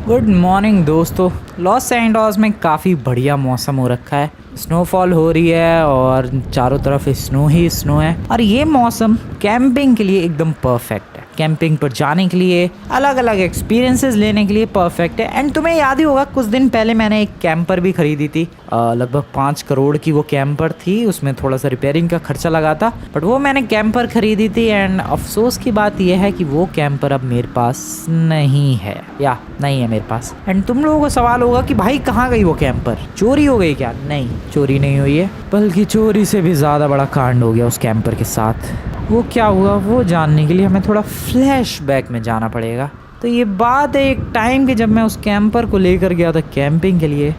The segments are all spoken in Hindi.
गुड मॉर्निंग दोस्तों। लॉस सैंटोस में काफ़ी बढ़िया मौसम हो रखा है, स्नोफॉल हो रही है और चारों तरफ स्नो ही स्नो है। और ये मौसम कैंपिंग के लिए एकदम परफेक्ट है। कैंपिंग पर जाने के लिए, अलग अलग एक्सपीरियंसेस लेने के लिए परफेक्ट है। एंड तुम्हें याद ही होगा कुछ दिन पहले मैंने एक कैंपर भी खरीदी थी, लगभग 5 करोड़ की वो कैंपर थी। उसमें थोड़ा सा रिपेयरिंग का खर्चा लगा था, बट वो मैंने कैंपर खरीदी थी। एंड अफसोस की बात यह है कि वो कैंपर अब मेरे पास नहीं है, या नहीं है मेरे पास। एंड तुम लोगों को सवाल होगा कि भाई कहाँ गई वो कैंपर, चोरी हो गई क्या? नहीं, चोरी नहीं हुई है, बल्कि चोरी से भी ज़्यादा बड़ा कांड हो गया उस कैंपर के साथ। वो क्या हुआ वो जानने के लिए हमें थोड़ा फ्लैशबैक में जाना पड़ेगा। तो ये बात है एक टाइम की, जब मैं उस कैंपर को लेकर गया था कैंपिंग के लिए।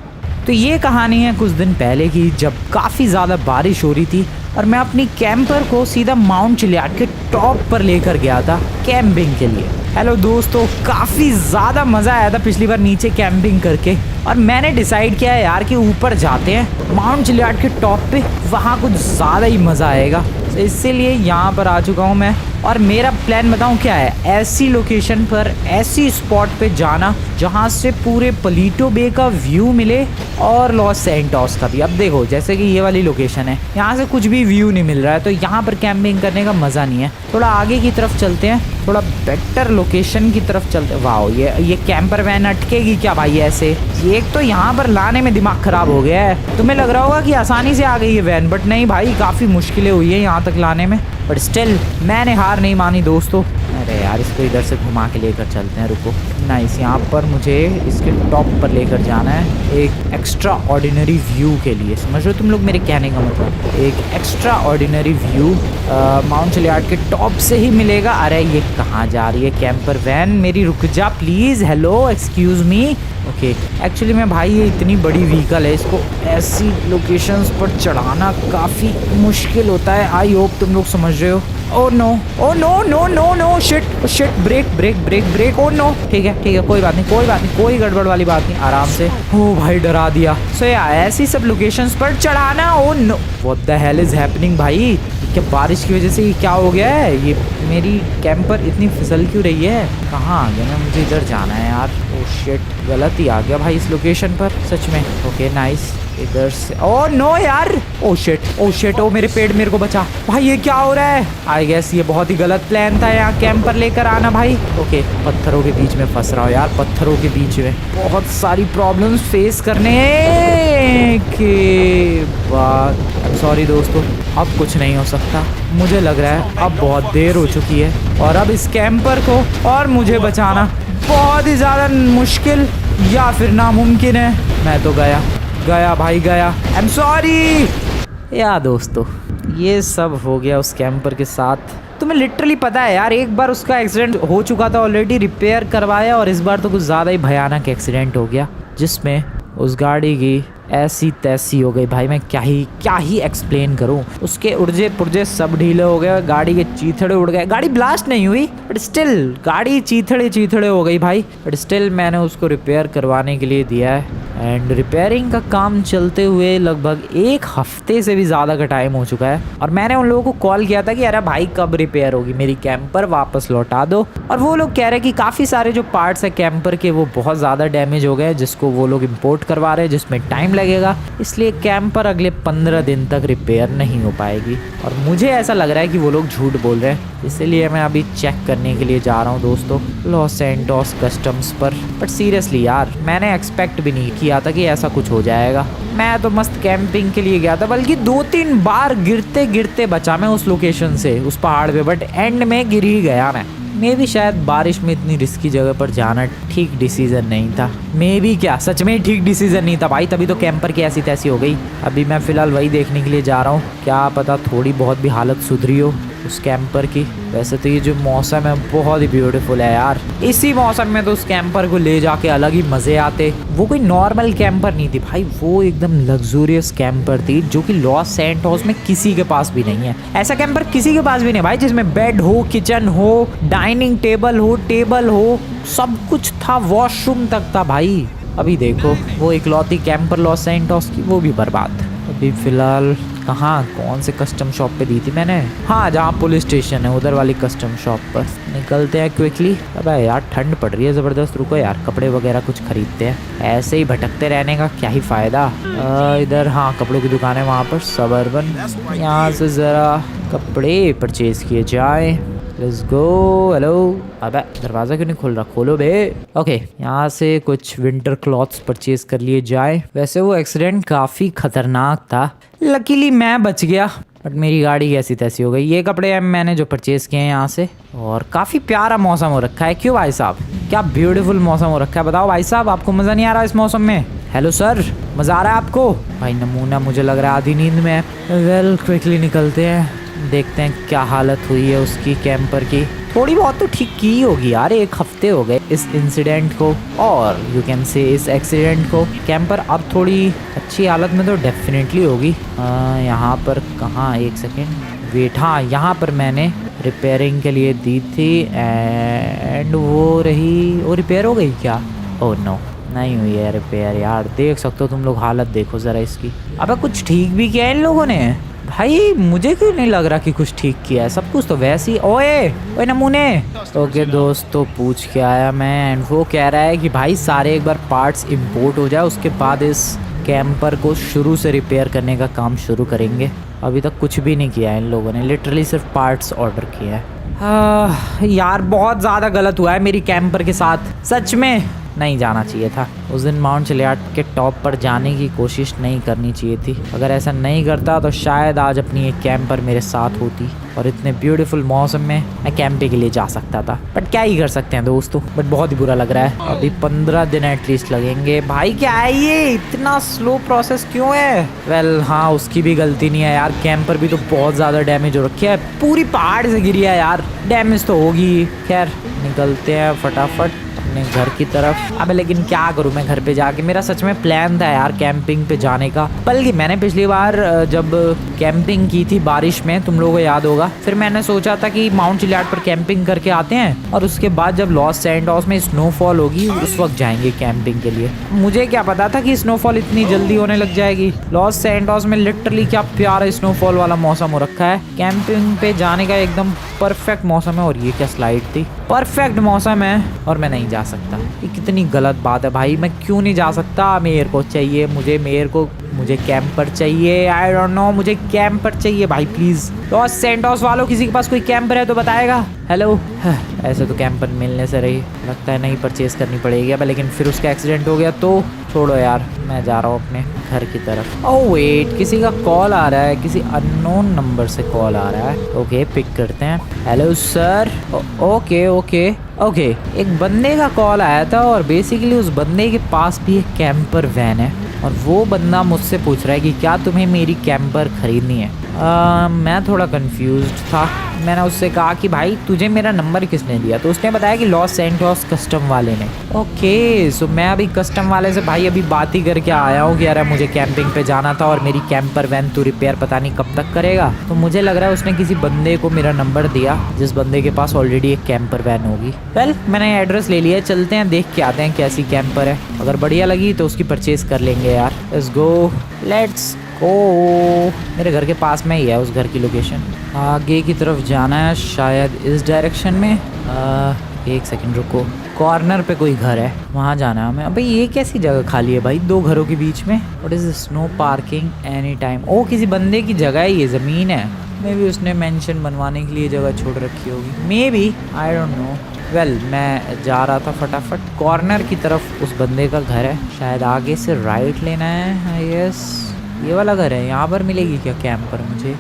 तो ये कहानी है कुछ दिन पहले की, जब काफ़ी ज़्यादा बारिश हो रही थी और मैं अपनी कैंपर को सीधा माउंट चिलियाट के टॉप पर लेकर गया था कैंपिंग के लिए। हेलो दोस्तों, काफ़ी ज़्यादा मज़ा आया था पिछली बार नीचे कैंपिंग करके, और मैंने डिसाइड किया है यार कि ऊपर जाते हैं माउंट चिलियाट के टॉप पे, वहाँ कुछ ज़्यादा ही मज़ा आएगा। तो इसीलिए यहाँ पर आ चुका हूँ मैं, और मेरा प्लान बताऊँ क्या है? ऐसी लोकेशन पर, ऐसी स्पॉट पे जाना जहाँ से पूरे पलीटो बे का व्यू मिले और लॉस सैंटोस का भी। अब देखो, जैसे कि ये वाली लोकेशन है, यहाँ से कुछ भी व्यू नहीं मिल रहा है, तो यहाँ पर कैंपिंग करने का मज़ा नहीं है। थोड़ा आगे की तरफ चलते हैं, थोड़ा बेटर लोकेशन की तरफ चलते हैं। वाह, ये कैंपर वैन अटकेगी क्या भाई ऐसे? एक तो यहाँ पर लाने में दिमाग खराब हो गया है। तुम्हें लग रहा होगा कि आसानी से आ गई है वैन, बट नहीं भाई, काफ़ी मुश्किलें हुई है यहाँ तक लाने में। बट स्टिल मैंने हार नहीं मानी दोस्तों। अरे यार, इसको इधर से घुमा के लेकर चलते हैं, रुको। नाइस, यहाँ पर मुझे इसके टॉप पर लेकर जाना है एक एक्स्ट्रा ऑर्डिनरी व्यू के लिए। समझ रहे हो तुम लोग मेरे कहने का मतलब? एक एक्स्ट्रा ऑर्डिनरी व्यू माउंट चिलियाट के टॉप से ही मिलेगा। अरे ये कहाँ जा रही है कैंपर वैन मेरी? रुक जा please. Hello, excuse me. Okay, actually मैं भाई, ये इतनी बड़ी व्हीकल है, इसको ऐसी लोकेशंस पर चढ़ाना काफ़ी मुश्किल होता है। आई होप तुम लोग समझ रहे हो। Oh no, oh no no no no, shit shit, break break break break. Oh no, ठीक है ठीक है, कोई बात नहीं कोई बात नहीं, कोई गड़बड़ वाली बात नहीं, आराम से। ओ भाई, डरा दिया। सो यार, ऐसी सब लोकेशंस पर चढ़ाना। Oh no, what the hell is happening भाई? क्या बारिश की वजह से ये क्या हो गया है? ये मेरी कैंपर इतनी फिसल क्यों रही है? कहाँ आ गया मैं? मुझे इधर जाना है यार। ओ शिट, गलत ही आ गया भाई इस लोकेशन पर सच में। ओके नाइस, इधर से। ओ नो यार, ओ शिट ओ शिट, ओ मेरे पेट, मेरे को बचा भाई। ये क्या हो रहा है? आई गेस ये बहुत ही गलत प्लान था यहाँ कैंपर लेकर आना भाई। ओके, पत्थरों के बीच में फंस रहा हूँ यार, पत्थरों के बीच में बहुत सारी प्रॉब्लम्स फेस करने के बाद। सॉरी दोस्तों, अब कुछ नहीं हो सकता। मुझे लग रहा है अब बहुत देर हो चुकी है, और अब इस कैंपर को और मुझे बचाना बहुत ही ज़्यादा मुश्किल या फिर नामुमकिन है। मैं तो गया गया भाई, गया। I am sorry. या दोस्तों, ये सब हो गया उस कैंपर के साथ। तुम्हें लिटरली पता है यार, एक बार उसका एक्सीडेंट हो चुका था ऑलरेडी, रिपेयर करवाया, और इस बार तो कुछ ज़्यादा ही भयानक एक्सीडेंट हो गया, जिसमें उस गाड़ी की ऐसी तैसी हो गई भाई। मैं क्या ही एक्सप्लेन करूं। उसके उर्जे पुर्जे सब ढीले हो गए, गाड़ी के चीथड़े उड़ गए। गाड़ी ब्लास्ट नहीं हुई, बट स्टिल गाड़ी चीथड़े हो गई भाई। बट स्टिल मैंने उसको रिपेयर करवाने के लिए दिया है, एंड रिपेयरिंग का काम चलते हुए लगभग 1 हफ्ते से भी ज़्यादा का टाइम हो चुका है। और मैंने उन लोगों को कॉल किया था कि अरे भाई कब रिपेयर होगी, मेरी कैंपर वापस लौटा दो। और वो लोग कह रहे हैं कि काफ़ी सारे जो पार्ट्स है कैंपर के वो बहुत ज़्यादा डैमेज हो गए, जिसको वो लोग इम्पोर्ट करवा रहे हैं, जिसमें टाइम लगेगा। इसलिए कैंपर अगले 15 दिन तक रिपेयर नहीं हो पाएगी। और मुझे ऐसा लग रहा है कि वो लोग झूठ बोल रहे हैं, इसीलिए मैं अभी चेक करने के लिए जा रहा हूँ दोस्तों लॉस सैंटोस कस्टम्स पर। बट सीरियसली यार, मैंने एक्सपेक्ट भी नहीं किया था कि ऐसा कुछ हो जाएगा। मैं तो मस्त कैंपिंग के लिए गया था, बल्कि 2-3 बार गिरते गिरते बचा मैं उस लोकेशन से, उस पहाड़ पे, बट एंड में गिर ही गया मैं। मे भी शायद बारिश में इतनी रिस्की जगह पर जाना ठीक डिसीजन नहीं था। मे भी क्या, सच में ठीक डिसीजन नहीं था भाई, तभी तो कैंपर की ऐसी तैसी हो गई। अभी मैं फ़िलहाल वही देखने के लिए जा रहा हूँ, क्या पता थोड़ी बहुत भी हालत सुधरी हो उस कैंपर की। वैसे तो ये जो मौसम है बहुत ही ब्यूटीफुल है यार। इसी मौसम में तो उस कैंपर को ले जाके अलग ही मज़े आते। वो कोई नॉर्मल कैंपर नहीं थी भाई, वो एकदम लग्जूरियस कैंपर थी, जो कि लॉस सैंटोस में किसी के पास भी नहीं है। ऐसा कैंपर किसी के पास भी नहीं भाई, जिसमें बेड हो, किचन हो, डाइनिंग टेबल हो, सब कुछ था, वॉशरूम तक था भाई। अभी देखो, वो इकलौती कैंपर लॉस सैंटोस की, वो भी बर्बाद। अभी फ़िलहाल कहाँ, कौन से कस्टम शॉप पे दी थी मैंने? हाँ, जहाँ पुलिस स्टेशन है उधर वाली कस्टम शॉप पर। निकलते हैं क्विकली। अबे यार ठंड पड़ रही है ज़बरदस्त, रुको यार कपड़े वगैरह कुछ खरीदते हैं। ऐसे ही भटकते रहने का क्या ही फ़ायदा। इधर हाँ कपड़ों की दुकान है वहाँ पर, सबर्बन। यहाँ से ज़रा कपड़े परचेज़ किए जाए। Let's go. हेलो, अबे दरवाज़ा क्यों नहीं खोल रहा? खोलो बे। ओके, यहाँ से कुछ विंटर क्लॉथ्स परचेज कर लिए जाए। वैसे वो एक्सीडेंट काफ़ी खतरनाक था, लकीली मैं बच गया, बट मेरी गाड़ी कैसी तैसी हो गई। ये कपड़े मैंने जो परचेज़ किए हैं यहाँ से, और काफ़ी प्यारा मौसम हो रखा है। क्यों भाई साहब, क्या ब्यूटीफुल मौसम हो रखा है। बताओ भाई साहब, आपको मज़ा नहीं आ रहा इस मौसम में? हेलो सर, मज़ा आ रहा है आपको? भाई नमूना मुझे लग रहा है आधी नींद में है। वेल क्विकली निकलते हैं, देखते हैं क्या हालत हुई है उसकी कैंपर की। थोड़ी बहुत तो ठीक की होगी यार, 1 हफ्ते हो गए इस इंसिडेंट को, और यू कैन से इस एक्सीडेंट को। कैंपर अब थोड़ी अच्छी हालत में तो डेफिनेटली होगी। यहाँ पर कहाँ, 1 सेकेंड वेट, हाँ यहाँ पर मैंने रिपेयरिंग के लिए दी थी, एंड वो रिपेयर हो गई क्या? ओह नो, नहीं हुई है रिपेयर यार। देख सकते हो तुम लोग, हालत देखो ज़रा इसकी। अबे कुछ ठीक भी किया है इन लोगों ने भाई, मुझे क्यों नहीं लग रहा कि कुछ ठीक किया है। सब कुछ तो वैसे ही। ओए नमूने। ओके दोस्त, तो पूछ के आया मैं, एंड वो कह रहा है कि भाई सारे एक बार पार्ट्स इंपोर्ट हो जाए, उसके बाद इस कैंपर को शुरू से रिपेयर करने का काम शुरू करेंगे। अभी तक कुछ भी नहीं किया है इन लोगों ने, लिटरली सिर्फ पार्ट्स ऑर्डर किया है। यार बहुत ज़्यादा गलत हुआ है मेरी कैंपर के साथ, सच में नहीं जाना चाहिए था उस दिन। माउंट चिलियाट के टॉप पर जाने की कोशिश नहीं करनी चाहिए थी। अगर ऐसा नहीं करता तो शायद आज अपनी एक कैंपर मेरे साथ होती, और इतने ब्यूटीफुल मौसम में मैं कैंपिंग के लिए जा सकता था। बट क्या ही कर सकते हैं दोस्तों, बट बहुत ही बुरा लग रहा है। अभी 15 दिन एटलीस्ट लगेंगे। भाई क्या है ये, इतना स्लो प्रोसेस क्यों है? वेल हाँ, उसकी भी गलती नहीं है यार, कैंपर भी तो बहुत ज़्यादा डैमेज हो रखी है, पूरी पहाड़ से गिरी है यार, डैमेज तो होगी। खैर निकलते हैं फटाफट अपने घर की तरफ। अबे लेकिन क्या करूँ मैं घर पे जाके, मेरा सच में प्लान था यार कैंपिंग पे जाने का। बल्कि मैंने पिछली बार जब कैंपिंग की थी बारिश में, तुम लोगों को याद होगा, फिर मैंने सोचा था कि माउंट चिलियाट पर कैंपिंग करके आते हैं, और उसके बाद जब लॉस सैंटोस में स्नोफॉल होगी उस वक्त जाएंगे कैंपिंग के लिए। मुझे क्या पता था कि स्नोफॉल इतनी जल्दी होने लग जाएगी। लॉस सैंटोस में लिटरली क्या प्यारा स्नोफॉल वाला मौसम हो रखा है। कैंपिंग पे जाने का एकदम परफेक्ट मौसम है। और ये क्या स्लाइड थी, परफेक्ट मौसम है और मैं नहीं जा सकता। ये कितनी गलत बात है भाई, मैं क्यों नहीं जा सकता? मेरे को चाहिए, मुझे कैंपर चाहिए। आई डोंट नो, मुझे कैंपर चाहिए भाई प्लीज। लॉस सैंटोस वालों, किसी के पास कोई कैंपर है तो बताएगा। हेलो, ऐसे तो कैंपर मिलने से रही, लगता है नहीं परचेज करनी पड़ेगी अब। लेकिन फिर उसका एक्सीडेंट हो गया तो छोड़ो यार, मैं जा रहा हूँ अपने घर की तरफ। ओह वेट, किसी का कॉल आ रहा है, किसी अननोन नंबर से कॉल आ रहा है। ओके पिक करते हैं। Hello sir. Okay okay okay, एक बंदे का कॉल आया था, और बेसिकली उस बंदे के पास भी एक कैंपर वैन है, और वो बंदा मुझसे पूछ रहा है कि क्या तुम्हें मेरी कैंपर खरीदनी है। मैं थोड़ा कंफ्यूज्ड था। मैंने उससे कहा कि भाई तुझे मेरा नंबर किसने दिया? तो उसने बताया कि लॉस सैंटोस कस्टम वाले ने। ओके, सो मैं अभी कस्टम वाले से भाई अभी बात ही करके आया हूँ कि यार मुझे कैंपिंग पे जाना था, और मेरी कैंपर वैन तो रिपेयर पता नहीं कब तक करेगा। तो मुझे लग रहा है उसने किसी बंदे को मेरा नंबर दिया, जिस बंदे के पास ऑलरेडी एक कैंपर वैन होगी। वेल मैंने एड्रेस ले लिया, चलते हैं देख के आते हैं कैसी कैंपर है। अगर बढ़िया लगी तो उसकी परचेज कर लेंगे यार। Let's go, let's go. मेरे घर के पास में ही है उस घर की लोकेशन। आगे की तरफ जाना है शायद इस डायरेक्शन में। 1 सेकंड रुको, कॉर्नर पे कोई घर है, वहाँ जाना है हमें। अबे ये कैसी जगह खाली है भाई 2 घरों के बीच में? What is snow parking any time? ओ किसी बंदे की जगह है, ये ज़मीन है। मे बी उसने मेंशन बनवाने के लिए जगह छोड़ रखी होगी, may be, I don't know. Well मैं जा रहा था फटाफट कॉर्नर की तरफ, उस बंदे का घर है शायद। आगे से राइट लेना है। यस ये वाला घर है। यहाँ पर मिलेगी क्या कैंपर मुझे?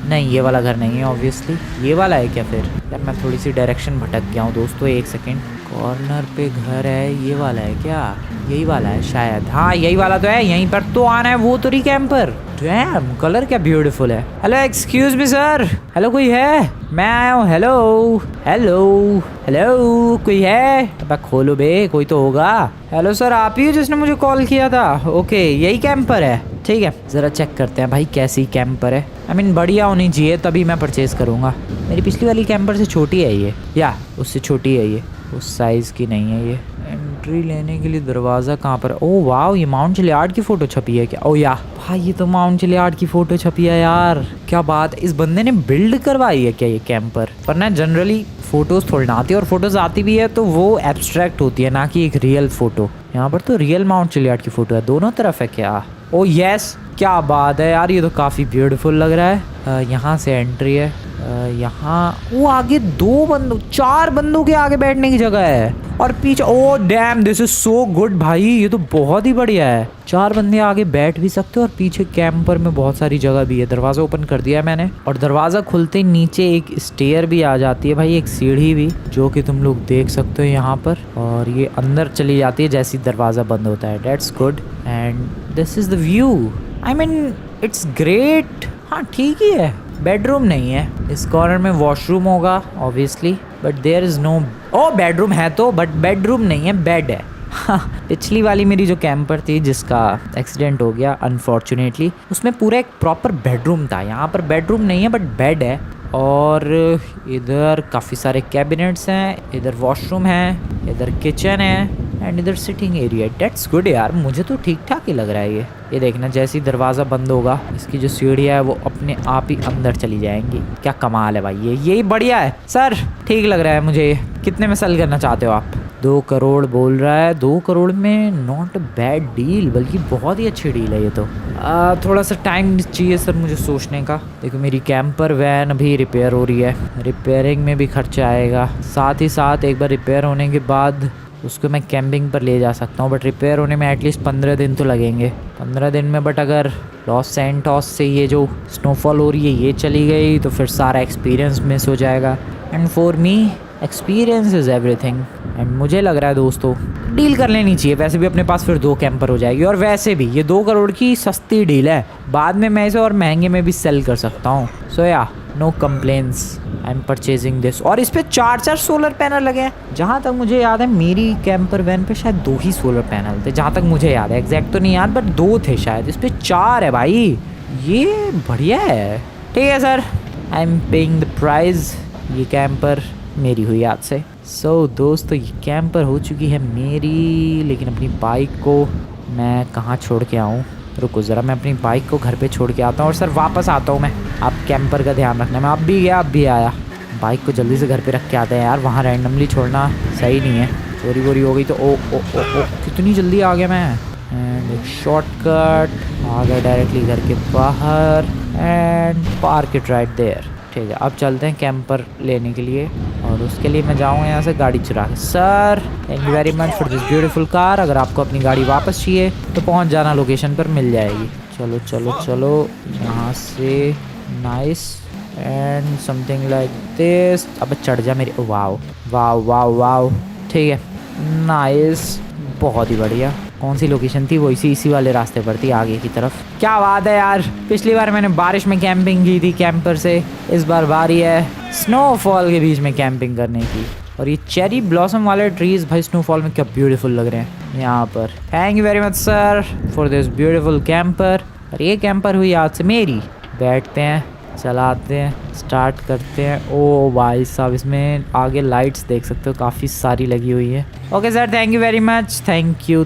नहीं ये वाला घर नहीं है ऑब्वियसली, ये वाला है क्या फिर? यार मैं थोड़ी सी डायरेक्शन भटक गया हूँ दोस्तों, 1 सेकेंड। कॉर्नर पे घर है, ये वाला है क्या? यही वाला है शायद, हाँ यही वाला तो है, यहीं पर तो आना है। वो तो रही कैंपर। डैम, कलर क्या ब्यूटीफुल है। Hello excuse me sir, hello कोई है? मैं आया हूँ। हेलो हेलो हेलो, कोई है? अब खोलो बे, कोई तो होगा। हेलो सर, आप ही हो जिसने मुझे कॉल किया था? ओके यही कैंपर है, ठीक है। ज़रा चेक करते हैं भाई कैसी कैंपर है। आई मीन बढ़िया होनी चाहिए तभी मैं परचेज़ करूँगा। मेरी पिछली वाली कैंपर से छोटी है ये, या उससे छोटी है ये, उस साइज़ की नहीं है ये। एंट्री लेने के लिए दरवाज़ा कहाँ पर? ओह वाह, ये माउंट चिलियार्ड की फ़ोटो छपी है क्या? ओह या भाई, ये तो माउंट चिलियार्ड की फ़ोटो छपी है यार, क्या बात है। इस बंदे ने बिल्ड करवाई है क्या ये कैंपर? पर ना जनरली फ़ोटोज़ थोड़ी ना आती है, और फोटोज़ आती भी है तो वो एब्स्ट्रैक्ट होती है, ना कि एक रियल फ़ोटो। यहाँ पर तो रियल माउंट चिलियार्ड की फ़ोटो है, दोनों तरफ है क्या? ओह यस, क्या बात है यार, ये तो काफ़ी ब्यूटीफुल लग रहा है। यहाँ से एंट्री है। यहाँ वो आगे 4 बंदों के आगे बैठने की जगह है, और पीछे oh damn, this is so good भाई, ये तो बहुत ही बढ़िया है। 4 बंदे आगे बैठ भी सकते हो, और पीछे कैंपर में बहुत सारी जगह भी है। दरवाज़ा ओपन कर दिया है मैंने, और दरवाज़ा खुलते ही नीचे एक स्टेयर भी आ जाती है भाई, एक सीढ़ी भी, जो कि तुम लोग देख सकते हो यहाँ पर, और ये अंदर चली जाती है जैसे ही दरवाज़ा बंद होता है। That's good, and this is the view. I mean it's great. हाँ ठीक ही है, बेडरूम नहीं है। इस कॉर्नर में वॉशरूम होगा obviously, but there is no, oh bedroom है तो, बट बेडरूम नहीं है, बेड है। पिछली वाली मेरी जो कैंपर थी जिसका एक्सीडेंट हो गया अनफॉर्चुनेटली, उसमें पूरा एक प्रॉपर बेडरूम था। यहाँ पर बेडरूम नहीं है बट बेड है, और इधर काफ़ी सारे कैबिनेट्स हैं, इधर वॉशरूम है, इधर किचन है, एंड इधर सिटिंग एरिया। डेट्स गुड यार, मुझे तो ठीक ठाक ही लग रहा है ये देखना, जैसे ही दरवाज़ा बंद होगा इसकी जो सीढ़ियाँ है वो अपने आप ही अंदर चली जाएंगी। क्या कमाल है भाई, यही बढ़िया है सर, ठीक लग रहा है मुझे। कितने में सेल करना चाहते हो आप? 2 करोड़ बोल रहा है। 2 करोड़ में नॉट अ बैड डील, बल्कि बहुत ही अच्छी डील है ये तो। थोड़ा सा टाइम चाहिए सर मुझे सोचने का। देखो मेरी कैंपर वैन अभी रिपेयर हो रही है, रिपेयरिंग में भी खर्चा आएगा, साथ ही साथ एक बार रिपेयर होने के बाद उसको मैं कैंपिंग पर ले जा सकता हूँ, बट रिपेयर होने में एटलीस्ट 15 दिन तो लगेंगे। 15 दिन में बट अगर लॉस सैंटोस से ये जो स्नोफॉल हो रही है ये चली गई तो फिर सारा एक्सपीरियंस मिस हो जाएगा। And for me experience is everything. And मुझे लग रहा है दोस्तों डील कर लेनी चाहिए। वैसे भी अपने पास फिर 2 कैंपर हो जाएगी, और वैसे भी ये 2 करोड़ की सस्ती डील है, बाद में मैं इसे और महंगे में भी सेल कर सकता हूँ। सो या no complaints, I am purchasing this. और इस पे 4 सोलर पैनल लगे हैं। जहाँ तक मुझे याद है मेरी कैंपर वैन पे शायद 2 ही सोलर पैनल थे, जहाँ तक मुझे याद है, एग्जैक्ट तो नहीं याद बट 2 थे शायद। इस पे 4 है भाई, ये बढ़िया है। ठीक है sir, I am paying the price. ये कैंपर मेरी हुई आज से। सो दोस्तों ये कैंपर हो चुकी है मेरी, लेकिन अपनी बाइक को मैं कहाँ छोड़ के आऊँ? रुको ज़रा, मैं अपनी बाइक को घर पे छोड़ के आता हूँ, और सर वापस आता हूँ मैं। आप कैंपर का ध्यान रखना। मैं अब भी गया, अब भी आया। बाइक को जल्दी से घर पे रख के आते हैं यार, वहाँ रैंडमली छोड़ना सही नहीं है। चोरी वोरी हो गई तो ओ ओ ओ ओ कितनी जल्दी आ गया मैं। एंड एक शॉर्टकट आ गया डायरेक्टली घर के बाहर, and park it right there. ठीक है, अब चलते हैं कैंपर लेने के लिए, और उसके लिए मैं जाऊँगा यहाँ से गाड़ी चुरा के। Sir thank you very much for this beautiful car. अगर आपको अपनी गाड़ी वापस चाहिए तो पहुँच जाना, लोकेशन पर मिल जाएगी। चलो चलो चलो यहाँ से, nice, and something like this. अब चढ़ जा मेरी, वाओ वाओ वाओ वाओ। ठीक है, नाइस, बहुत ही बढ़िया। कौन सी लोकेशन थी? वो इसी वाले रास्ते पर थी, आगे की तरफ। क्या बात है यार, पिछली बार मैंने बारिश में कैंपिंग की थी कैंपर से, इस बार बारी है स्नोफॉल के बीच में कैंपिंग करने की। और ये चेरी ब्लॉसम वाले ट्रीज भाई स्नोफॉल में क्या ब्यूटीफुल लग रहे हैं यहाँ पर। Thank you very much sir for this beautiful camper. और ये कैंपर हुई आज से मेरी। बैठते हैं, चलाते हैं, स्टार्ट करते हैं। ओ भाई साहब, इसमें आगे लाइट्स देख सकते हो काफ़ी सारी लगी हुई है। Okay sir, thank you very much, thank you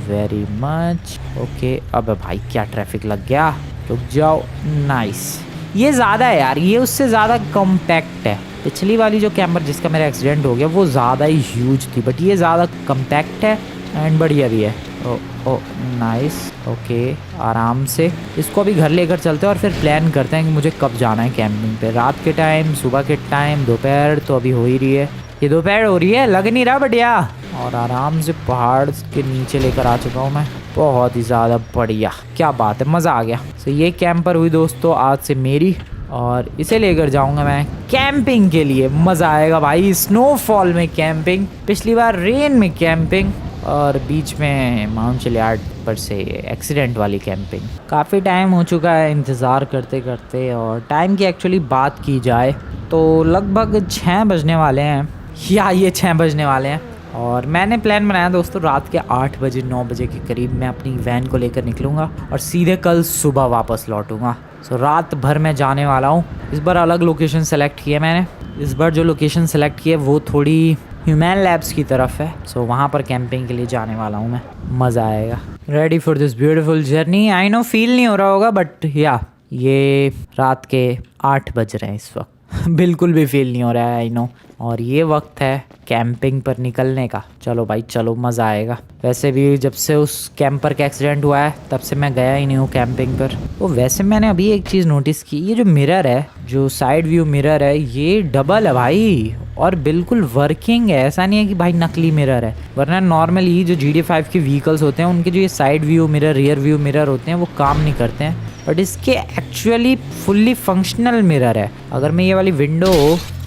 very much. Okay, अब भाई क्या ट्रैफिक लग गया, रुक जाओ। नाइस, ये ज़्यादा है यार, ये उससे ज़्यादा कॉम्पैक्ट है। पिछली वाली जो कैंपर जिसका मेरा एक्सीडेंट हो गया वो ज़्यादा ही ह्यूज थी, बट ये ज़्यादा कॉम्पैक्ट है एंड बढ़िया भी है। ओ नाइस, ओके, आराम से इसको अभी घर लेकर चलते हैं, और फिर प्लान करते हैं कि मुझे कब जाना है कैंपिंग पे। रात के टाइम, सुबह के टाइम, दोपहर तो अभी हो ही रही है। ये दोपहर हो रही है, लग नहीं रहा बढ़िया। और आराम से पहाड़ के नीचे लेकर आ चुका हूँ मैं, बहुत ही ज़्यादा बढ़िया। क्या बात है, मज़ा आ गया। तो ये कैंपर हुई दोस्तों आज से मेरी, और इसे लेकर जाऊंगा मैं कैंपिंग के लिए। मज़ा आएगा भाई, स्नोफॉल में कैंपिंग, पिछली बार रेन में कैंपिंग, और बीच में माउंट चिलियार्ड पर से एक्सीडेंट वाली कैंपिंग। काफ़ी टाइम हो चुका है इंतज़ार करते करते, और टाइम की एक्चुअली बात की जाए तो लगभग 6 बजने वाले हैं, या ये 6 बजने वाले हैं। और मैंने प्लान बनाया दोस्तों रात के 8 बजे 9 बजे के करीब मैं अपनी वैन को लेकर निकलूँगा, और सीधे कल सुबह वापस लौटूंगा। सो रात भर मैं जाने वाला हूँ। इस बार अलग लोकेशन सेलेक्ट की है मैंने। इस बार जो लोकेशन सेलेक्ट की है वो थोड़ी ह्यूमन लैब्स की तरफ है। सो वहाँ पर कैंपिंग के लिए जाने वाला हूँ मैं, मज़ा आएगा। Ready for this beautiful journey. I know feel नहीं हो रहा होगा बट या ये रात के 8 बज रहे हैं इस वक्त। बिल्कुल भी फील नहीं हो रहा है, आई नो। और ये वक्त है कैंपिंग पर निकलने का। चलो भाई चलो, मज़ा आएगा। वैसे भी जब से उस कैंपर का एक्सीडेंट हुआ है तब से मैं गया ही नहीं हूँ कैंपिंग पर। वो वैसे मैंने अभी एक चीज़ नोटिस की, ये जो मिरर है, जो साइड व्यू मिरर है, ये डबल है भाई और बिल्कुल वर्किंग है। ऐसा नहीं है कि भाई नकली मिरर है, वरना नॉर्मली जो GT5 के व्हीकल्स होते हैं उनके जो ये side view mirror, rear view mirror होते हैं वो काम नहीं करते हैं, बट इसके एक्चुअली फुल्ली फंक्शनल मिरर है। अगर मैं ये वाली विंडो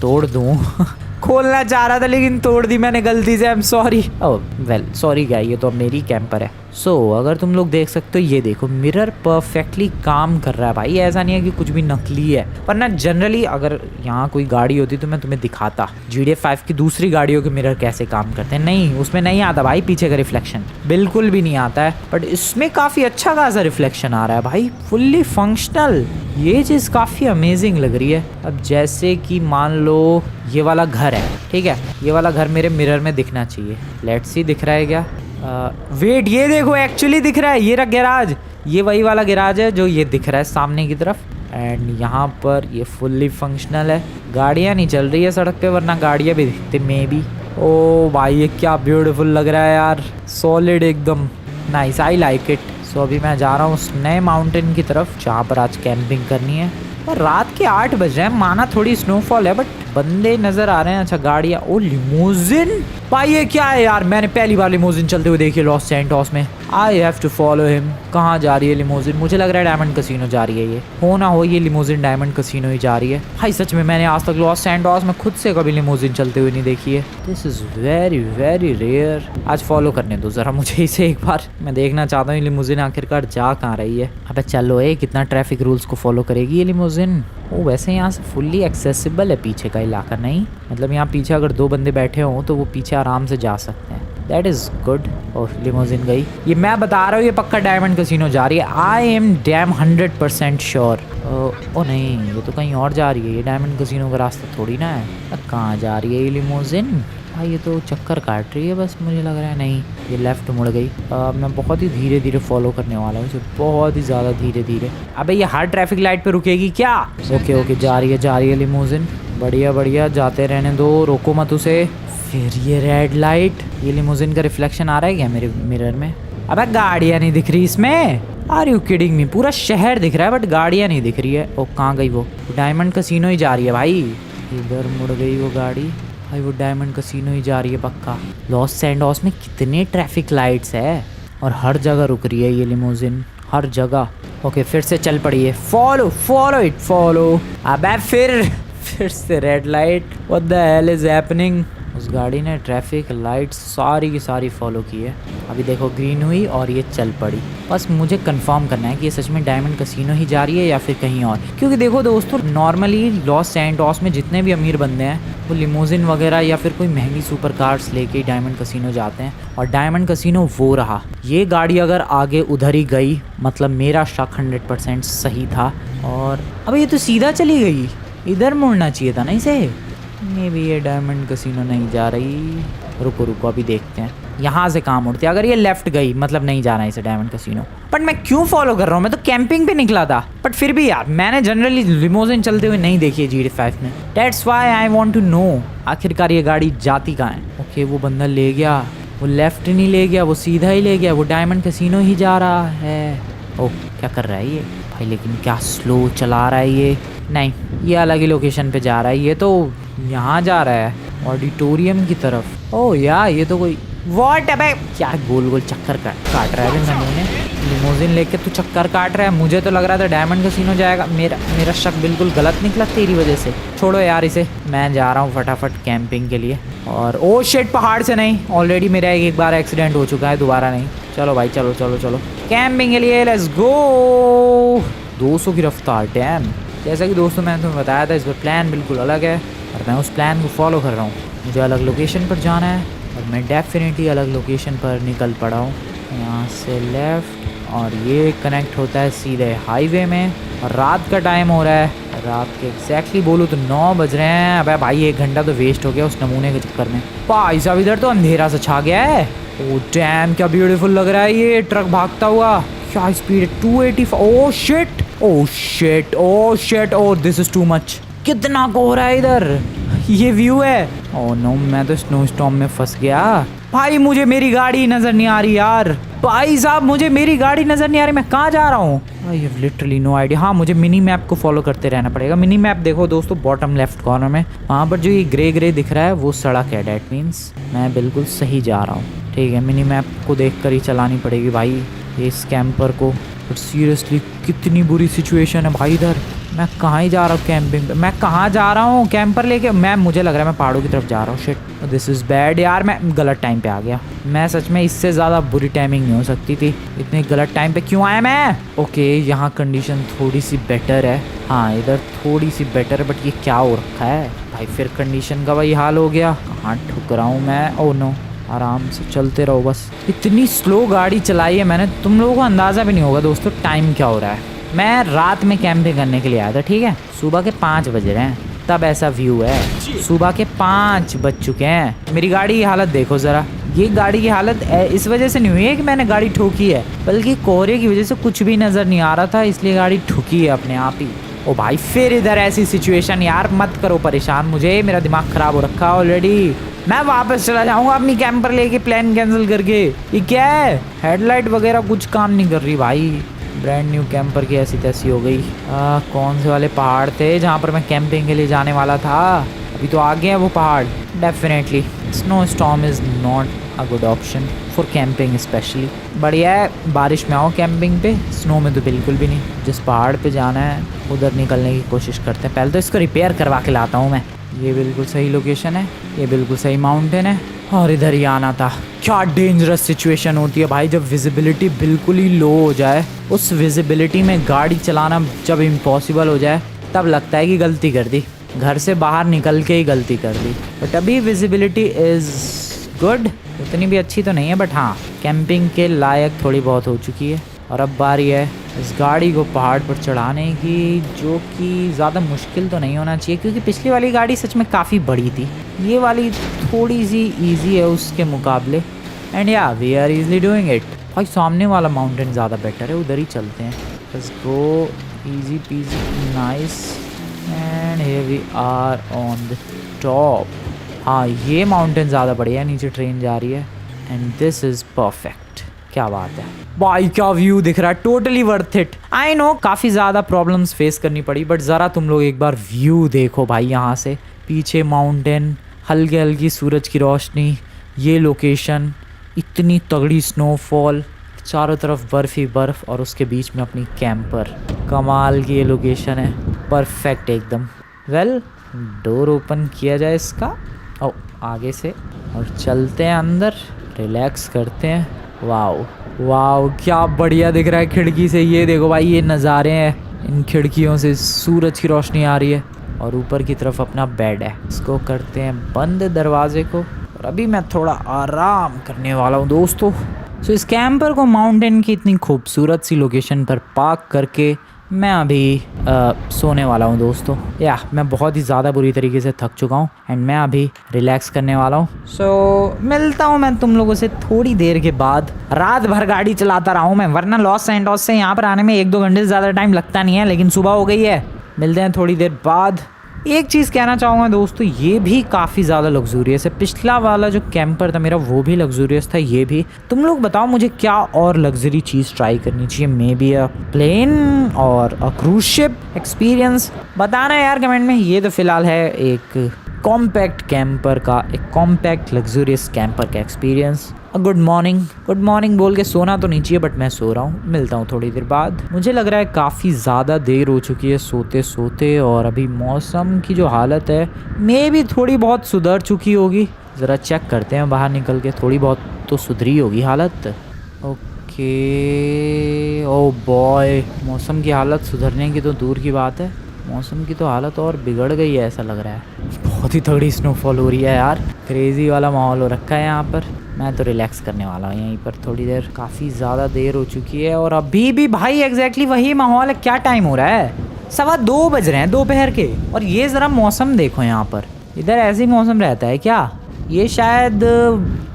तोड़ दूँ खोलना चाह रहा था लेकिन तोड़ दी मैंने गलती से, I am sorry. Oh well sorry क्या, ये तो अब मेरी कैंपर है। सो अगर तुम लोग देख सकते हो, ये देखो मिरर परफेक्टली काम कर रहा है भाई। ऐसा नहीं है कि कुछ भी नकली है, पर ना जनरली अगर यहाँ कोई गाड़ी होती तो मैं तुम्हें दिखाता GT5 की दूसरी गाड़ियों के मिरर कैसे काम करते हैं। नहीं, उसमें नहीं आता भाई पीछे का रिफ्लेक्शन, बिल्कुल भी नहीं आता है। बट इसमें काफ़ी अच्छा खासा रिफ्लेक्शन आ रहा है भाई, फुल्ली फंक्शनल। ये चीज़ काफ़ी अमेजिंग लग रही है। अब जैसे कि मान लो ये वाला घर है, ठीक है, ये वाला घर मेरे मिरर में दिखना चाहिए। लेट्स सी दिख रहा है क्या? वेट, ये देखो एक्चुअली दिख रहा है। ये रहा गैराज, ये वही वाला गैराज है जो ये दिख रहा है सामने की तरफ। एंड यहाँ पर ये फुल्ली फंक्शनल है। गाड़ियाँ नहीं चल रही है सड़क पे, वरना गाड़ियाँ भी दिखती मे बी। ओ भाई ये क्या ब्यूटीफुल लग रहा है यार, सॉलिड एकदम नाइस, आई लाइक इट। सो अभी मैं जा रहा हूँ उस नए माउंटेन की तरफ जहाँ पर आज कैंपिंग करनी है। और रात के 8 बज रहे हैं, माना थोड़ी स्नोफॉल है बट बंदे नजर आ रहे हैं। अच्छा गाड़ियाँ, ओ लिमोजिन भाई, ये क्या है यार? मैंने पहली बार लिमोजिन चलते हुए देखी लॉस सैंटोस में। I have to follow him. कहाँ जा रही है लिमोजिन? मुझे लग रहा है डायमंड कसीनो जा रही है। ये हो ना हो, ये लिमोजिन डायमंड कसीनो ही जा रही है भाई। सच में मैंने आज तक लॉस सैंटोस में खुद से कभी लिमोजिन चलते हुए नहीं देखी है। This is very very rare. आज फॉलो करने दो जरा मुझे इसे एक बार, मैं देखना चाहता हूँ लिमोजिन आखिरकार जा कहाँ रही है। अबे चलो, कितना ट्रैफिक रूल्स को फॉलो करेगी ये लिमोजिन। ओ वैसे यहाँ से फुल्ली एक्सेसिबल है पीछे का इलाका, नहीं मतलब यहाँ पीछे अगर 2 बंदे बैठे हों तो वो पीछे आराम से जा सकते हैं। That is good. और लिमोजिन गई। ये मैं बता रहा हूँ ये पक्का डायमंड कसीनो जा रही है। I am damn 100% sure. ओ नहीं, ये तो कहीं और जा रही है। ये डायमंड कसीनो का रास्ता थोड़ी ना है। कहाँ जा रही है ये लिमोजिन? हाँ ये तो चक्कर काट रही है बस, मुझे लग रहा है। नहीं, ये लेफ्ट मुड़ गई। मैं बहुत ही धीरे धीरे फॉलो करने वाला हूँ इसे, बहुत ही ज़्यादा धीरे धीरे। अबे ये हर ट्रैफिक लाइट पे रुकेगी क्या? ओके ओके, जा रही है लिमोजिन। बढ़िया बढ़िया, जाते रहने दो, रोको मत उसे। फिर ये रेड लाइट, ये लिमोजिन का रिफ्लेक्शन आ रहा है क्या मेरे मिरर में? अबे गाड़ियाँ नहीं दिख रही इसमें। Are you kidding me? पूरा शहर दिख रहा है बट गाड़ियाँ नहीं दिख रही है। ओ कहाँ गई वो? डायमंड कसीनो ही जा रही है भाई। इधर मुड़ गई वो गाड़ी भाई, वो डायमंड कसीनो ही जा रही है पक्का। लॉस सैंटोस में कितने ट्रैफिक लाइट्स है और हर जगह रुक रही है ये लिमोजिन, हर जगह। ओके फिर से चल पड़ी है। Follow it follow. अबे फिर से red light. What the hell is happening? उस गाड़ी ने ट्रैफिक लाइट सारी की सारी फॉलो की है। अभी देखो ग्रीन हुई और ये चल पड़ी। बस मुझे कंफर्म करना है कि ये सच में डायमंड कसीनो ही जा रही है या फिर कहीं और। क्योंकि देखो दोस्तों, नॉर्मली लॉस सैंटोस में जितने भी अमीर बंदे हैं वो लिमोजिन वगैरह या फिर कोई महंगी सुपर कार्स लेके डायमंड कसीनो जाते हैं। और डायमंड कसीनो वो रहा। ये गाड़ी अगर आगे उधर ही गई मतलब मेरा शक 100% सही था। और अब ये तो सीधा चली गई, इधर मुड़ना चाहिए था ना इसे। मे बी ये डायमंड कसीनो नहीं जा रही। रुको अभी देखते हैं यहाँ से कहाँ मुड़ती है। अगर ये लेफ्ट गई मतलब नहीं जाना इसे डायमंड कसीनो। बट मैं क्यों फॉलो कर रहा हूँ? मैं तो कैंपिंग पे निकला था। बट फिर भी यार, मैंने जनरली लिमोजिन चलते हुए नहीं देखी है GT5 में। That's why I want to know आखिरकार ये गाड़ी जाती कहाँ है। ओके वो बंदा ले गया, वो लेफ्ट नहीं ले गया, वो सीधा ही ले गया, वो डायमंड कसीनो ही जा रहा है। ओह क्या कर रहा है ये भाई? लेकिन क्या स्लो चला रहा है ये। नहीं, ये अलग ही लोकेशन पे जा रहा है। ये तो यहाँ जा रहा है ऑडिटोरियम की तरफ। ओह यार ये तो कोई वॉट। अबे क्या गोल गोल चक्कर काट रहा है नमूने। लिमोजिन लेके तू चक्कर काट रहा है। मुझे तो लग रहा था डायमंड कसीनो जाएगा। मेरा शक बिल्कुल गलत निकला तेरी वजह से। छोड़ो यार इसे, मैं जा रहा हूँ फटाफट कैंपिंग के लिए। और ओ शिट, पहाड़ से नहीं, ऑलरेडी मेरा एक बार एक्सीडेंट हो चुका है, दोबारा नहीं। चलो भाई चलो कैंपिंग के लिए, लेट्स गो। 200 की रफ्तार, डैम। जैसा कि दोस्तों मैंने तुम्हें बताया था, इस बार प्लान बिल्कुल अलग है और मैं उस प्लान को फॉलो कर रहा हूँ। मुझे अलग लोकेशन पर जाना है और मैं डेफिनेटली अलग लोकेशन पर निकल पड़ा हूँ। यहाँ से लेफ़्ट और ये कनेक्ट होता है सीधे हाईवे में। और रात का टाइम हो रहा है रात के एग्जैक्टली बोलूँ तो 9 बज रहे हैं। अबे भाई 1 घंटा तो वेस्ट हो गया उस नमूने के चक्कर में। भाई साहब इधर तो अंधेरा सा छा गया है। ओ डैम क्या ब्यूटीफुल लग रहा है ये ट्रक भागता हुआ। क्या स्पीड है 285। ओ shit oh shit oh shit O this is too much. कितना कोहरा है इधर। ये व्यू है। ओह नो मैं तो स्नो स्टॉर्म में फंस गया। भाई मुझे मेरी गाड़ी नजर नहीं आ रही यार। भाई साहब मुझे मेरी गाड़ी नजर नहीं आ रही। मैं कहाँ जा रहा हूँ? I have literally no idea. हाँ मुझे मिनी मैप को फॉलो करते रहना पड़ेगा। मिनी मैप देखो दोस्तों बॉटम लेफ्ट कॉर्नर में वहाँ पर जो ये ग्रे ग्रे दिख रहा है वो सड़क है। डैट मीन्स मैं बिल्कुल सही जा रहा हूँ। ठीक है मिनी मैप को देख कर ही चलानी पड़ेगी भाई ये स्कैम्पर को। बट सीरियसली कितनी बुरी सिचुएशन है भाई इधर। मैं कहाँ ही जा रहा हूँ कैंपिंग पे। मैं कहाँ जा रहा हूँ कैंपर लेके। मुझे लग रहा है मैं पहाड़ों की तरफ जा रहा हूँ। शिट दिस इज़ बैड यार। मैं गलत टाइम पे आ गया। मैं सच में इससे ज़्यादा बुरी टाइमिंग नहीं हो सकती थी। इतने गलत टाइम पे क्यों आया मैं? ओके यहाँ कंडीशन थोड़ी सी बेटर है। हाँ इधर थोड़ी सी बेटर है बट ये क्या हो रखा है भाई। फिर कंडीशन का वही हाल हो गया। कहाँ ठुक रहा हूँ मैं? ओह नो आराम से चलते रहो बस। इतनी स्लो गाड़ी चलाई है मैंने तुम लोगों को अंदाज़ा भी नहीं होगा दोस्तों टाइम क्या हो रहा है। मैं रात में कैंपिंग करने के लिए आया था। ठीक है सुबह के 5 बज रहे हैं तब ऐसा व्यू है। सुबह के 5 बज चुके हैं। मेरी गाड़ी की हालत देखो ज़रा। ये गाड़ी की हालत इस वजह से नहीं हुई है कि मैंने गाड़ी ठोकी है बल्कि कोहरे की वजह से कुछ भी नज़र नहीं आ रहा था इसलिए गाड़ी ठुकी है अपने आप ही। ओ भाई फिर इधर ऐसी सिचुएशन यार मत करो परेशान मुझे। मेरा दिमाग ख़राब हो रखा है ऑलरेडी। मैं वापस चला जाऊंगा अपनी कैंपर लेके प्लान कैंसिल करके। ये क्या है हेडलाइट वगैरह कुछ काम नहीं कर रही भाई। ब्रांड न्यू कैंपर की ऐसी तैसी हो गई। कौन से वाले पहाड़ थे जहाँ पर मैं कैंपिंग के लिए जाने वाला था? अभी तो आगे है वो पहाड़। Definitely snow storm is not a good option for camping specially. बढ़िया है बारिश में आओ कैंपिंग पे। स्नो में तो बिल्कुल भी नहीं। जिस पहाड़ पे जाना है उधर निकलने की कोशिश करते हैं। पहले तो इसको रिपेयर करवा के लाता हूँ मैं। ये बिल्कुल सही लोकेशन है। ये बिल्कुल सही माउंटेन है और इधर ही आना था। क्या डेंजरस सिचुएशन होती है भाई जब विजिबिलिटी बिल्कुल ही लो हो जाए। उस विजिबिलिटी में गाड़ी चलाना जब इम्पॉसिबल हो जाए तब लगता है कि गलती कर दी। घर से बाहर निकल के ही गलती कर दी। बट अभी विजिबिलिटी इज़ गुड। उतनी भी अच्छी तो नहीं है बट हाँ कैंपिंग के लायक थोड़ी बहुत हो चुकी है। और अब बारी है इस गाड़ी को पहाड़ पर चढ़ाने की जो कि ज़्यादा मुश्किल तो नहीं होना चाहिए क्योंकि पिछली वाली गाड़ी सच में काफ़ी बड़ी थी। ये वाली थोड़ी सी इजी है उसके मुकाबले। एंड या we are easily doing it. भाई सामने वाला माउंटेन ज़्यादा बेटर है उधर ही चलते हैं। Let's go easy peasy nice and here we are on the top. हाँ ये माउंटेन ज़्यादा बढ़िया है। नीचे ट्रेन जा रही है एंड दिस इज़ परफेक्ट। क्या बात है भाई क्या व्यू दिख रहा है। Totally worth it. I know काफ़ी ज़्यादा प्रॉब्लम्स फेस करनी पड़ी बट ज़रा तुम लोग एक बार व्यू देखो भाई। यहाँ से पीछे माउंटेन हल्की हल्की सूरज की रोशनी ये लोकेशन इतनी तगड़ी स्नोफॉल चारों तरफ बर्फ़ ही बर्फ़ और उसके बीच में अपनी कैंपर। कमाल की ये लोकेशन है परफेक्ट एकदम। वेल डोर ओपन किया जाए इसका और आगे से और चलते हैं अंदर रिलैक्स करते हैं। वाओ वाओ क्या बढ़िया दिख रहा है खिड़की से। ये देखो भाई ये नज़ारे हैं। इन खिड़कियों से सूरज की रोशनी आ रही है और ऊपर की तरफ अपना बेड है। इसको करते हैं बंद दरवाजे को और अभी मैं थोड़ा आराम करने वाला हूँ दोस्तों। सो इस कैंपर को माउंटेन की इतनी खूबसूरत सी लोकेशन पर पार्क करके मैं अभी सोने वाला हूँ दोस्तों। या मैं बहुत ही ज़्यादा बुरी तरीके से थक चुका हूँ एंड मैं अभी रिलैक्स करने वाला हूँ। सो मिलता हूँ मैं तुम लोगों से थोड़ी देर के बाद। रात भर गाड़ी चलाता रहा हूँ मैं वरना लॉस एंटोस से यहाँ पर आने में 1-2 घंटे से ज़्यादा टाइम लगता नहीं है लेकिन सुबह हो गई है। मिलते हैं थोड़ी देर बाद। एक चीज़ कहना चाहूँगा दोस्तों ये भी काफ़ी ज़्यादा लग्जूरियस है। पिछला वाला जो कैंपर था मेरा वो भी लग्जूरियस था। ये भी तुम लोग बताओ मुझे क्या और लग्जरी चीज़ ट्राई करनी चाहिए। मे बी अ प्लेन और अ क्रूज शिप एक्सपीरियंस बताना यार कमेंट में। ये तो फ़िलहाल है एक कॉम्पैक्ट कैंपर का एक कॉम्पैक्ट लग्जूरियस कैंपर का एक्सपीरियंस। गुड मॉर्निंग बोल के सोना तो नहीं चाहिए बट मैं सो रहा हूँ। मिलता हूँ थोड़ी देर बाद। मुझे लग रहा है काफ़ी ज़्यादा देर हो चुकी है सोते सोते और अभी मौसम की जो हालत है मे भी थोड़ी बहुत सुधर चुकी होगी। ज़रा चेक करते हैं बाहर निकल के। थोड़ी बहुत तो सुधरी होगी हालत। ओके ओ बॉय मौसम की हालत सुधरने की तो दूर की बात है मौसम की तो हालत और बिगड़ गई है ऐसा लग रहा है। बहुत ही तगड़ी स्नोफॉल हो रही है यार। क्रेजी वाला माहौल हो रखा है यहाँ पर। मैं तो रिलैक्स करने वाला हूँ यहीं पर थोड़ी देर। काफ़ी ज़्यादा देर हो चुकी है और अभी भी भाई एग्जैक्टली वही माहौल है। क्या टाइम हो रहा है 2:15 बज रहे हैं दोपहर के, और ये ज़रा मौसम देखो यहाँ पर। इधर ऐसे ही मौसम रहता है क्या? ये शायद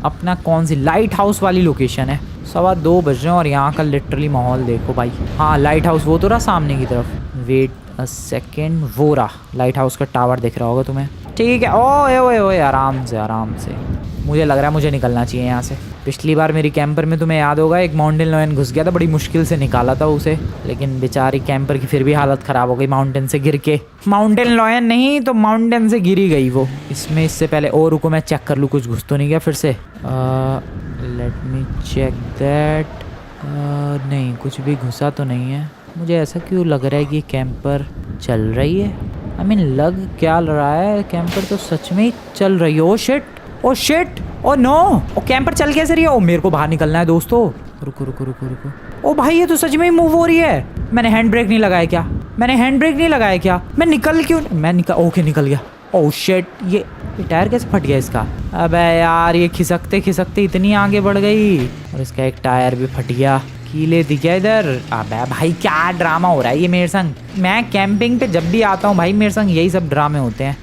अपना कौन सी लाइट हाउस वाली लोकेशन है। 2:15 बज रहे हैं और यहाँ का लिटरली माहौल देखो भाई। हाँ लाइट हाउस वो तो रहा सामने की तरफ, वेट अ सेकेंड, वो रहा लाइट हाउस का टावर दिख रहा होगा तुम्हें। ठीक है, ओए ओए ओए, आराम से आराम से। मुझे लग रहा है मुझे निकलना चाहिए यहाँ से। पिछली बार मेरी कैंपर में तुम्हें याद होगा एक माउंटेन लॉयन घुस गया था, बड़ी मुश्किल से निकाला था उसे, लेकिन बेचारी कैंपर की फिर भी हालत ख़राब हो गई माउंटेन से गिर के। माउंटेन लॉयन नहीं तो माउंटेन से गिरी गई वो। इससे पहले और रुको मैं चेक कर लूँ कुछ घुस तो नहीं गया फिर से। Let me check that. नहीं कुछ भी घुसा तो नहीं है। मुझे ऐसा क्यों लग रहा है कि कैंपर चल रही है। आई मीन लग क्या रहा है, कैंपर तो सच में ही चल रही है। Oh shit, oh shit, oh no, oh camper चल कैसे रही है? ओ मेरे को बाहर निकलना है दोस्तों। रुको रुको रुको रुको। ओ भाई ये तो सच में ही मूव हो रही है। मैंने हैंड ब्रेक नहीं लगाया क्या? मैंने हैंड ब्रेक नहीं लगाया क्या? मैं निकल क्यों, ओके निकल गया। ओ शिट, ये टायर कैसे फट गया इसका? अबे यार ये खिसकते खिसकते इतनी आगे बढ़ गई और इसका एक टायर भी फट गया। कीले दिख गया इधर। अबे भाई क्या ड्रामा हो रहा है ये मेरे संग। मैं कैंपिंग पे जब भी आता हूँ भाई मेरे संग यही सब ड्रामे होते हैं।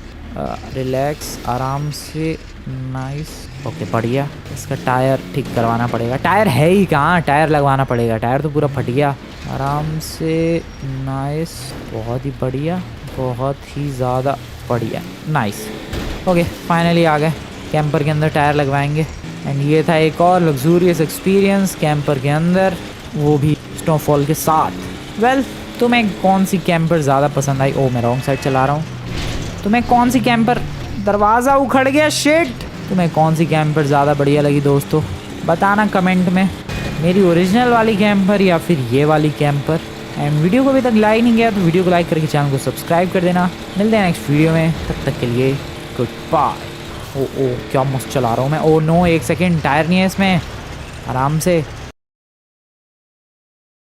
रिलैक्स, आराम से, नाइस, ओके बढ़िया। इसका टायर ठीक करवाना पड़ेगा। टायर है ही कहाँ, टायर लगवाना पड़ेगा। टायर तो पूरा फट गया। आराम से, नाइस, बहुत ही बढ़िया, बहुत ही ज़्यादा बढ़िया, नाइस। ओके फाइनली आ गए कैंपर के अंदर, टायर लगवाएंगे। एंड ये था एक और लग्जूरियस एक्सपीरियंस कैंपर के अंदर, वो भी स्नोफॉल के साथ। वेल तुम्हें कौन सी कैंपर ज़्यादा पसंद आई? ओ मैं रॉन्ग साइड चला रहा हूँ। तुम्हें कौन सी कैंपर, दरवाज़ा उखड़ गया, शिट। तुम्हें कौन सी कैंपर ज़्यादा बढ़िया लगी दोस्तों, बताना कमेंट में। मेरी ओरिजिनल वाली कैंपर या फिर ये वाली कैंपर। एंड वीडियो को अभी तक लाइक नहीं किया तो वीडियो को लाइक करके चैनल को सब्सक्राइब कर देना। मिलते हैं नेक्स्ट वीडियो में, तब तक के लिए गुड बाय। ओ क्या मस्त चला रहा हूँ मैं। ओ नो, एक सेकेंड, टायर नहीं है इसमें। आराम से।